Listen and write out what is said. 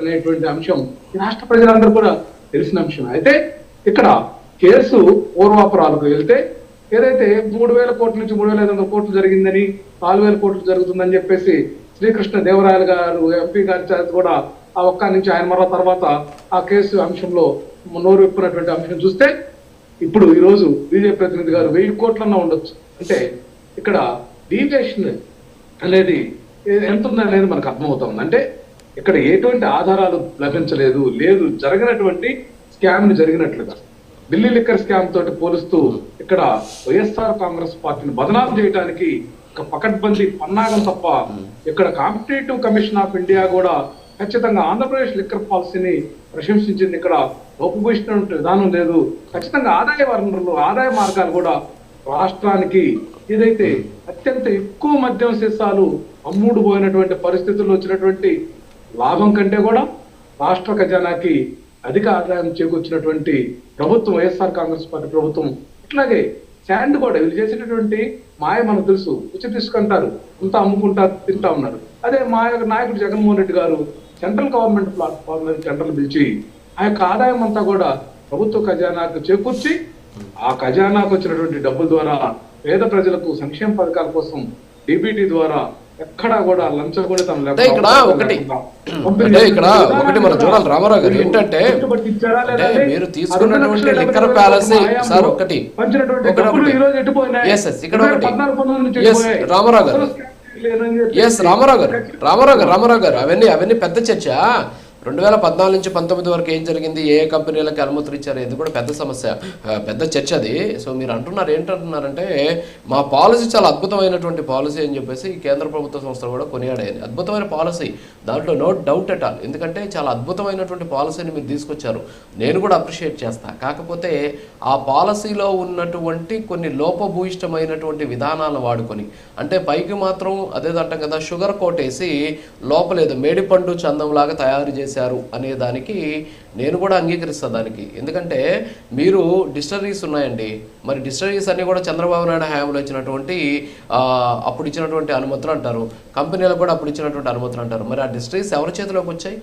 అనేటువంటి అంశం ఈ రాష్ట్ర ప్రజలందరూ కూడా తెలిసిన అంశం. అయితే ఇక్కడ కేసు పూర్వాపరాలకు వెళ్తే ఏదైతే 3,000 కోట్ల నుంచి 3,500 కోట్లు జరిగిందని 4,000 కోట్లు జరుగుతుందని చెప్పేసి శ్రీకృష్ణ దేవరాయలు గారు ఎంపీ గారి చేత కూడా ఆ ఒక్క నుంచి ఆయన మరో తర్వాత ఆ కేసు అంశంలో నోరు విప్పినటువంటి అంశం చూస్తే ఇప్పుడు ఈ రోజు బీజేపీ ప్రతినిధి గారు 1000 కోట్లన్నా ఉండొచ్చు. అంటే ఇక్కడ డీవియేషన్ అనేది ఎంత ఉందనేది మనకు అర్థమవుతుంది. అంటే ఇక్కడ ఎటువంటి ఆధారాలు లభించలేదు, లేదు జరిగినటువంటి స్కామ్ ని జరిగినట్లుగా ఢిల్లీ లిక్కర్ స్కామ్ తోటి పోలుస్తూ ఇక్కడ వైఎస్ఆర్ కాంగ్రెస్ పార్టీని బదనాం చేయడానికి ఒక పకడ్బందీ పన్నాగం తప్ప ఇక్కడ కాంపిటేటివ్ కమిషన్ ఆఫ్ ఇండియా కూడా ఖచ్చితంగా ఆంధ్రప్రదేశ్ లిక్కర్ పాలసీని ప్రశంసించింది. ఇక్కడ లోపభూషణ విధానం లేదు. ఖచ్చితంగా ఆదాయ వనరులు, ఆదాయ మార్గాలు కూడా రాష్ట్రానికి ఏదైతే అత్యంత ఎక్కువ మద్యం సీసాలు అమ్ముడు పోయినటువంటి పరిస్థితుల్లో వచ్చినటువంటి లాభం కంటే కూడా రాష్ట్ర ఖజానాకి అధిక ఆదాయం చేకూర్చినటువంటి ప్రభుత్వం వైఎస్ఆర్ కాంగ్రెస్ పార్టీ ప్రభుత్వం. ఇట్లాగే శాండ్ కూడా వీళ్ళు చేసినటువంటి మాయ మనకు తెలుసు. ఉచిత తీసుకుంటారు, అంతా అమ్ముకుంటారు, తింటా ఉన్నారు. అదే మా యొక్క నాయకుడు జగన్మోహన్ రెడ్డి గారు సెంట్రల్ గవర్నమెంట్ ప్లాట్ఫామ్ మీద టెండర్లు పిలిచి ఆ యొక్క ఆదాయం అంతా కూడా ప్రభుత్వ ఖజానాకు చేకూర్చి ఆ ఖజానాకు వచ్చినటువంటి డబ్బుల ద్వారా పేద ప్రజలకు సంక్షేమ పథకాల కోసం డీబీటీ ద్వారా ఎక్కడా కూడా లంచగొనితం ఒకటి మనం చూడాలి రామారావు గారు ఏంటంటే మీరు తీసుకున్నటువంటి లిక్కర్ ప్యాలెస్ సార్ ఒకటి ఇక్కడ ఒకటి రామారావు గారు రామారావు గారు అవన్నీ పెద్ద చర్చ. 2014 నుంచి 19 వరకు ఏం జరిగింది, ఏ కంపెనీలకు అనుమతులు ఇచ్చారు, ఇది కూడా పెద్ద సమస్య, పెద్ద చర్చ అది. సో మీరు ఏంటంటున్నారంటే మా పాలసీ చాలా అద్భుతమైనటువంటి పాలసీ అని చెప్పేసి ఈ కేంద్ర ప్రభుత్వ సంస్థలు కూడా కొనియాడాయి. అద్భుతమైన పాలసీ, దాంట్లో నో డౌట్ అట్ ఆల్. ఎందుకంటే చాలా అద్భుతమైనటువంటి పాలసీని మీరు తీసుకొచ్చారు, నేను కూడా అప్రిషియేట్ చేస్తా. కాకపోతే ఆ పాలసీలో ఉన్నటువంటి కొన్ని లోపభూయిష్టమైనటువంటి విధానాలను వాడుకొని, అంటే పైకి మాత్రం అదేదంటాం కదా షుగర్ కోటేసి లోపలేదు మేడిపండు చందంలాగా తయారు చేసి అనే దానికి నేను కూడా అంగీకరిస్తాను దానికి. ఎందుకంటే మీరు డిస్టరీస్ ఉన్నాయండి, మరి డిస్టరీస్ అన్ని కూడా చంద్రబాబు నాయుడు హయాంలో ఇచ్చినటువంటి అప్పుడు ఇచ్చినటువంటి అనుమతులు అంటారు, కంపెనీలకు కూడా అప్పుడు ఇచ్చినటువంటి అనుమతులు అంటారు. మరి ఆ డిస్టరీస్ ఎవరి చేతిలోకి వచ్చాయి?